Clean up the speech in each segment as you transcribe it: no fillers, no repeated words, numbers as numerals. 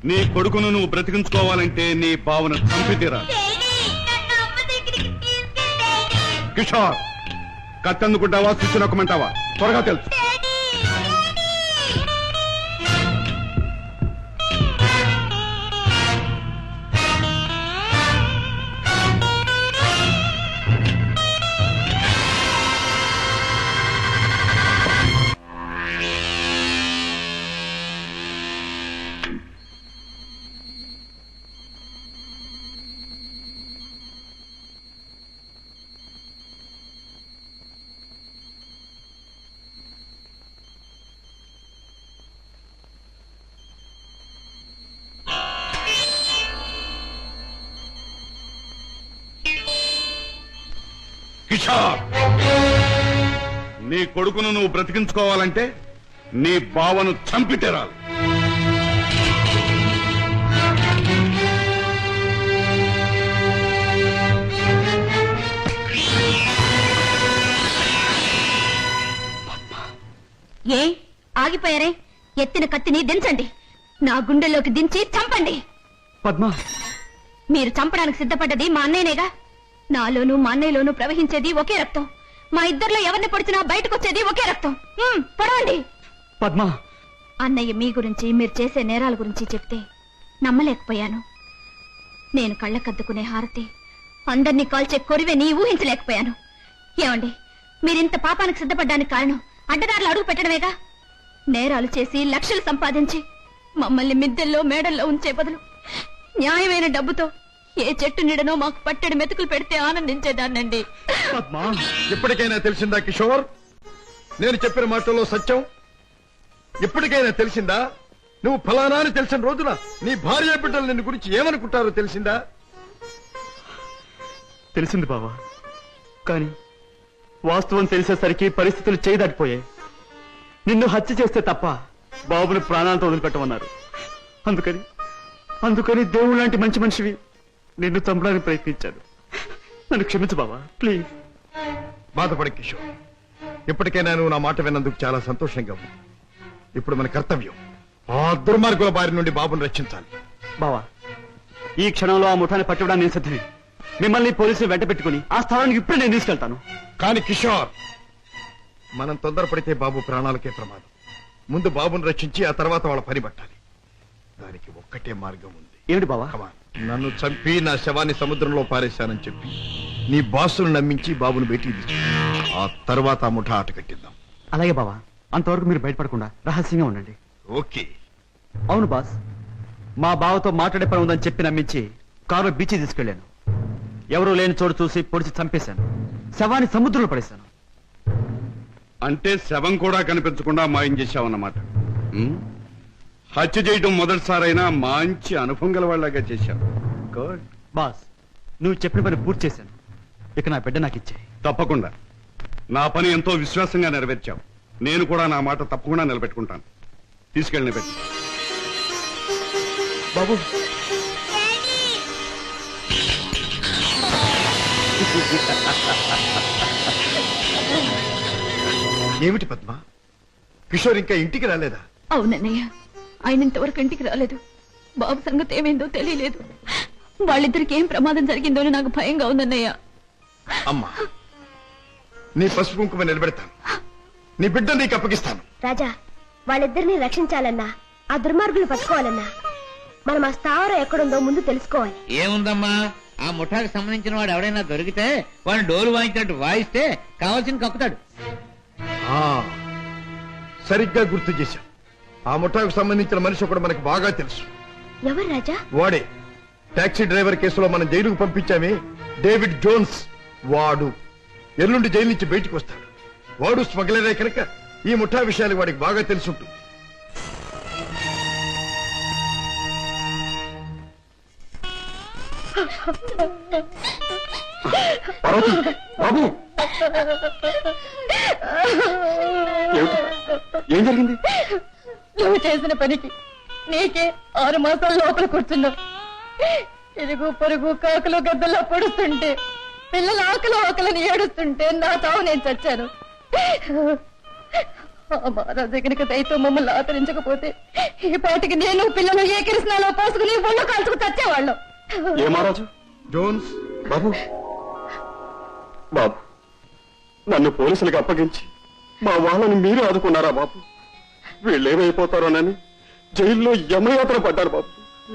నీ కొడుకును నువ్వు బ్రతికించుకోవాలంటే నీ భావన చంపితీరా. కిషోర్, కత్తెందుకుంటావా, స్విచ్ నొక్కమంటావా? త్వరగా తెలుసు. కిషోర్, నీ కొడుకును నువ్వు బ్రతికించుకోవాలంటే నీ బావను చంపితేరాలి. ఏ ఆగిపోయారే? ఎత్తిన కత్తిని దించండి, నా గుండెల్లోకి దించి చంపండి. పద్మ, మీరు చంపడానికి సిద్ధపడ్డది మా అన్నయ్యనేగా. నాలోనూ మా అన్నయ్యలోనూ ప్రవహించేది ఒకే రక్తం. మా ఇద్దరిలో ఎవరిని పొడిచినా బయటకొచ్చేది ఒకే రక్తం. పొడవండి. పద్మ, అన్నయ్య మీ గురించి, మీరు చేసే నేరాల గురించి చెప్తే నమ్మలేకపోయాను. నేను కళ్ళకద్దుకునే హారతి, అందరినీ కాల్చే కొరివేని ఊహించలేకపోయాను. ఏమండి, మీరింత పాపానికి సిద్ధపడ్డానికి కారణం అడ్డదారులు అడుగు పెట్టడమేగా. నేరాలు చేసి లక్షలు సంపాదించి మమ్మల్ని మిద్దెల్లో మేడల్లో ఉంచే బదులు న్యాయమైన డబ్బుతో ఏ చెట్టు నీడనో మాకు పట్టెడు మెతుకులు పెడితే ఆనందించేదాన్నండి. ఇప్పటికైనా తెలిసిందా కిషోర్, నేను చెప్పిన మాటల్లో సత్యం? ఇప్పటికైనా తెలిసిందా? నువ్వు ఫలానా అని తెలిసిన రోజున నీ భార్య బిడ్డలు నిన్ను గురించి ఏమనుకుంటారో తెలిసిందా? తెలిసింది బావా, కానీ వాస్తవం తెలిసేసరికి పరిస్థితులు చేయదాటిపోయాయి. నిన్ను హత్య చేస్తే తప్ప బాబుని ప్రాణాలతో వదిలిపెట్టమన్నారు. అందుకని దేవుడు లాంటి మంచి మనిషివి నిన్ను చంపడానికి ప్రయత్నించాను. నన్ను క్షమించు బావా, ప్లీజ్. బాధపడ కిషోర్, ఇప్పటికైనా నువ్వు నా మాట విన్నందుకు చాలా సంతోషంగా ఉంది. ఇప్పుడు మన కర్తవ్యం ఆ దుర్మార్గుల బారి నుండి బాబుని రక్షించాలి. బావా, ఈ క్షణంలో ఆ ముఠాన్ని పట్టుకోవడానికి నేను సిద్ధమే. మిమ్మల్ని పోలీసులు వెంట పెట్టుకుని ఆ స్థలానికి ఇప్పుడే నేను తీసుకెళ్తాను. కానీ కిషోర్, మనం తొందరపడితే బాబు ప్రాణాలకే ప్రమాదం. ముందు బాబుని రక్షించి ఆ తర్వాత వాళ్ళ పని పట్టాలి. దానికి ఒక్కటే మార్గం ఉంది. ఏమిటి బావా? నన్ను చంపి నా శవాన్ని సముద్రంలో పారేశానని చెప్పి నీ బాసును నమ్మించి బాబును బయటికి తీసు. ఆ తర్వాత ఆ ముఠా ఆట కట్టిద్దాం. అలాగే బావా, అంతవరకు మీరు బయటపడకుండా రహస్యంగా ఉండండి. ఓకే. అవును బాస్, మా బావతో మాట్లాడే పని ఉందని చెప్పి నమ్మించి కారులో బీచ్ తీసుకెళ్లాను. ఎవరూ లేని చోటు చూసి పొడిచి చంపేశాను. శవాన్ని సముద్రంలో పడేశాను. అంటే శవం కూడా కనిపించకుండా మాయం చేశావన్నమాట. హత్య చేయడం మొదటిసారైనా మంచి అనుభవం గల వాళ్ళగా చేశావు. గుడ్. బాస్, నువ్వు చెప్పిన పని పూర్తి చేశాను. ఇక నా బిడ్డ నాకు ఇచ్చాయి. తప్పకుండా. నా పని ఎంతో విశ్వాసంగా నెరవేర్చావు. నేను కూడా నా మాట తప్పకుండా నిలబెట్టుకుంటాను. తీసుకెళ్ళి పెట్టి బాబు. ఏమిటి పద్మ, కిషోర్ ఇంకా ఇంటికి రాలేదా? అవునన్నయ్య, ఆయన ఇంతవరకు ఇంటికి రాలేదు. బాబు సంగతి ఏమైందో తెలియలేదు. వాళ్ళిద్దరికి ఏం ప్రమాదం జరిగిందో నాకు భయంగా ఉందన్నయ్య. అమ్మా, నీ పసుపు కుంకుమ నిలబెడతాను. నీ బిడ్డ నీకు అప్పగిస్తాను. రాజా, వాళ్ళిద్దరిని రక్షించాలన్నా, ఆ దుర్మార్గులు పట్టుకోవాలన్నా మనం ఆ స్థావరం ఎక్కడుందో ముందు తెలుసుకోవాలి. ఏముందమ్మా, ఆ ముఠాకు సంబంధించిన వాడు ఎవడైనా దొరికితే వాడిని డోలు వాయించినట్టు వాయిస్తే కావాల్సిన కక్కుతాడు. సరిగ్గా గుర్తు చేశాం. ఆ ముఠాకు సంబంధించిన మనిషి ఒకడు మనకు బాగా తెలుసు. ఎవరు రాజా? వాడే టాక్సీ డ్రైవర్ కేసులో మనం జైలుకు పంపించామే, డేవిడ్ జోన్స్. వాడు ఎల్లుండి జైలు నుంచి బయటకు వస్తాడు. వాడు స్మగ్లరే కనుక ఈ ముఠా విషయాలు వాడికి బాగా తెలుసుంటుంది. బాబు, ఏం జరిగింది? నువ్వు చేసిన పనికి నీకే 6 మాసాల లోపల కూర్చున్నావు. ఇరుగు పొరుగు కాకులు గద్దల్లో పొడుస్తుంటే, పిల్లల ఆకలి ఏడుస్తుంటే నా తావు నేను చచ్చాను. మహారాజు కనుక దయతో మమ్మల్ని ఆదరించకపోతే ఈ పాటికి నేను పిల్లలు ఏ కృష్ణాలో పోసుకుని ఒళ్ళు కాల్చుకు చచ్చేవాళ్ళం. ఏ మహారాజు? జోన్స్, బాబు బాబు, నన్ను పోలీసులకు అప్పగించి మా వాళ్ళని మీరు ఆదుకున్నారా బాబు? వీళ్ళేమైపోతారోనని జైల్లో యమయాత్ర పడ్డారు బాబు.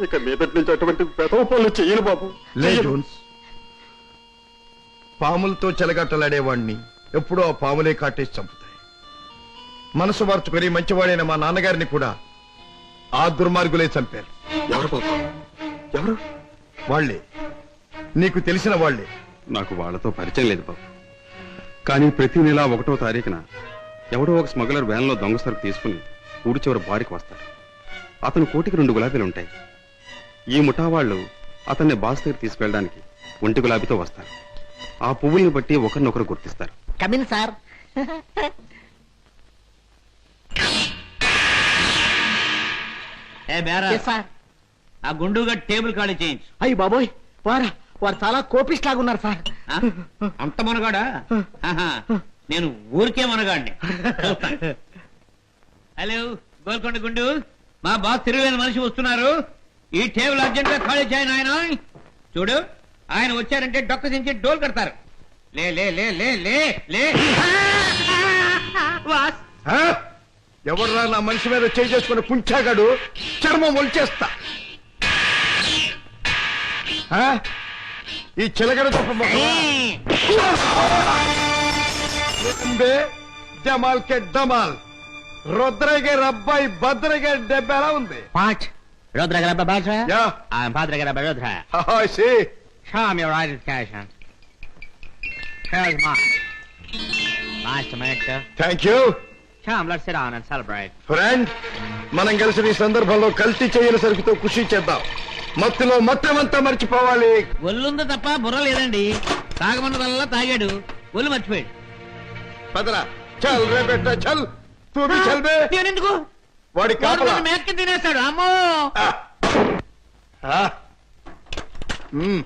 ఇక మీదటి నుంచి అటువంటి పెదవ పనులు చెయ్యను బాబు. లే జోన్స్, పాములతో చెలగట్టలాడేవాణ్ణి ఎప్పుడో ఆ పాములే కాటేసి చంపుతాయి. మనసు మార్చుకుని మంచివాడైన మా నాన్నగారిని కూడా ఆ దుర్మార్గులే చంపారు. ఎవరు బాబు? ఎవరు? వాళ్లే, నీకు తెలిసిన వాళ్లే. నాకు వాళ్ళతో పరిచయం లేదు బాబు. కానీ ప్రతి నెల 1వ తారీఖున ఎవడో ఒక స్మగ్లర్ వ్యాన్లో దొంగ సరుకు తీసుకుని ఊడి చివరి బారికి వస్తాడు. అతను కోటికి 2 గులాబీలు ఉంటాయి. ఈ ముఠా వాళ్ళు అతన్ని బాస్ దగ్గర తీసుకెళ్ళడానికి 1 గులాబీతో వస్తారు. ఆ పువ్వుల్ని బట్టి ఒకరినొకరు గుర్తిస్తారు. Come in sir. ఏ బేరా సార్, ఆ గుండుగా టేబుల్ ఖాళీ చేయించు. అయ్యి బాబోయ్, వారు చాలా కోపిస్ట్ లాగా ఉన్నారు సార్. ఆ? అంత మనగాడా? ఆహా, నేను ఊరికే మనగాడిని. హలో గోల్కొండ గుండు, మా బాస్ తిరుగులేని మనిషి వస్తున్నారు. ఈ టేబుల్ అర్జెంట్ గా ఖాళీ చేయను. ఆయన చూడు, ఆయన వచ్చారంటే డొక్క దించి డోల్ కడతారు. లే లే లే లే లే లే. బాస్, ఎవర్రా నా మనిషి మీద చేయి చేసుకుని కుంచాగాడు? చర్మం ఒలిచేస్తా. ఆ? ఈ చిలకడ జమాల్ కే డమాల్. రుద్రగే రబ్బాయి భద్రగే దెబ్బ ఎలా ఉంది? పాంచ్ రుద్రగర బాద్ర యా, భద్రగర రుద్ర. see. Show me your identification. Here's mine. Nice to meet you. Thank you. Come, let's sit down and celebrate. Friend, మనం కలిసిన ఈ సందర్భంలో కల్తీ చేయని సరుకుతో ఖుషి చేద్దాం. మత్తులో మొత్తమంతా మర్చిపోవాలి. ఒళ్ళుంది తప్ప బుర్ర లేదండి. తాగమన్నదల్లా తాగాడు, ఒళ్ళు మర్చిపోయాడు. పదరా, చల్ రే బెట్ట, చల్. తూ భీ చల్ బే. నేనెందుకు? వాడి కాపలా. మేక్కి తినేస్తాడు. అమ్మో. ఆ. మ్మ్.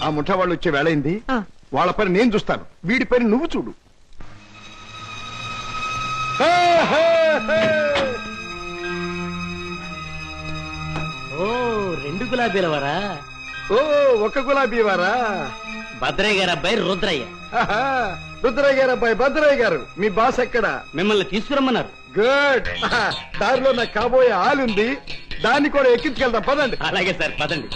ఆ ముఠా వాళ్ళు వచ్చే వేళైంది. వాళ్ళ పని నేను చూస్తాను, వీడి పని నువ్వు చూడు. ఓ 2 గులాబీల వారా? ఓ, ఒక గులాబీ వారా? భద్రయ్య గారు అబ్బాయి రుద్రయ్య. రుద్రయ్య గారు అబ్బాయి భద్రయ్య గారు. మీ బాస్ ఎక్కడ? మిమ్మల్ని తీసుకురమ్మన్నారు. గుడ్. దారిలో నాకు కాబోయే ఆలుంది, దాన్ని కూడా ఎక్కించుకెళ్తాం. పదండి. అలాగే సార్, పదండి.